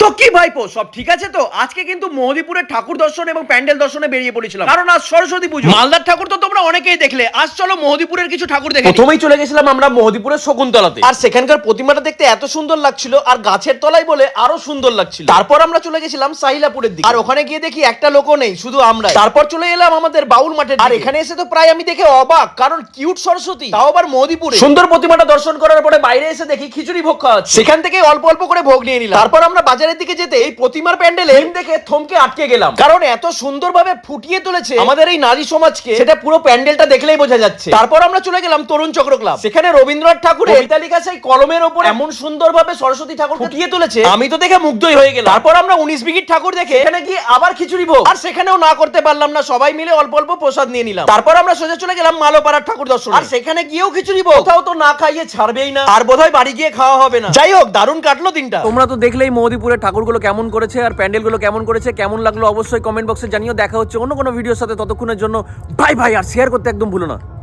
তো কি ভাইপো, সব ঠিক আছে তো? আজকে কিন্তু মেহেদীপুরের ঠাকুর দর্শন এবং প্যান্ডেল দর্শনে বেরিয়ে পড়েছিলাম, কারণ আজ সরস্বতী পুজো। মালদার ঠাকুর তো তোমরা অনেকেই দেখলে, আজ চলো মেহেদীপুরের কিছু ঠাকুর দেখে। প্রথমেই চলে গেছিলাম আমরা মেহেদীপুরের শকুন্তলাতে, আর সেখানকার প্রতিমাটা দেখতে এত সুন্দর লাগছিল, আর গাছের তলায় বলে আরো সুন্দর লাগছিল। তারপর আমরা চলে গেছিলাম সাহিলাপুরের দিকে, আর ওখানে গিয়ে দেখি একটা লোকও নেই, শুধু আমরা। তারপর চলে এলাম আমাদের বাউল মাঠের, আর এখানে এসে তো প্রায় আমি দেখে অবাক, কারণ কিউট সরস্বতী, তাও আবার মেহেদীপুরে। সুন্দর প্রতিমাটা দর্শন করার পরে বাইরে এসে দেখি খিচুড়ি ভোগ খাওয়া হচ্ছে। সেখান থেকে অল্প অল্প করে ভোগ নিয়ে নিলাম। তারপর আমরা বাজারের দিকে যেতে এই প্রতিমার প্যান্ডেলে দেখে থমকে আটকে গেলাম, কারণ এত সুন্দরভাবে ফুটিয়ে তুলেছে আমাদের এই নারী সমাজকে, সেটা পুরো প্যান্ডেলটা দেখলেই বোঝা যাচ্ছে। তারপর আমরা চলে গেলাম তরুণ চক্র ক্লাব, সেখানে রবীন্দ্রনাথ ঠাকুরের কবিতা লেখা সেই কলমের উপর এমন সুন্দরভাবে সরস্বতী ঠাকুর ফুটিয়ে তুলেছে, আমি তো দেখে মুগ্ধই হয়ে গেলাম। তারপর আমরা 19 বিঘির ঠাকুর দেখে এখানে গিয়ে আবার খিচুড়ি ভোগ, আর সেখানেও না করতে পারলাম না, সবাই মিলে অল্প অল্প প্রসাদ নিয়ে নিলাম। তারপর আমরা সোজা চলে গেলাম মালোপাড়ার ঠাকুর দর্শন, আর সেখানে গিয়েও খিচুড়ি ভোগ, কোথাও তো না খাইয়ে ছাড়বেই না, আর বোধহয় বাড়ি গিয়ে খাওয়া হবে না। যাই হোক, দারুণ কাটলো দিনটা। তোমরা তো দেখলেই মেহেদীপুরের ঠাকুরগুলো কেমন করেছে আর প্যান্ডেলগুলো কেমন করেছে, কেমন লাগলো অবশ্যই কমেন্ট বক্সে জানিও। দেখা হচ্ছে অন্য কোনো ভিডিওর সাথে, ততক্ষণের জন্য বাই বাই, আর শেয়ার করতে একদম ভুলো না।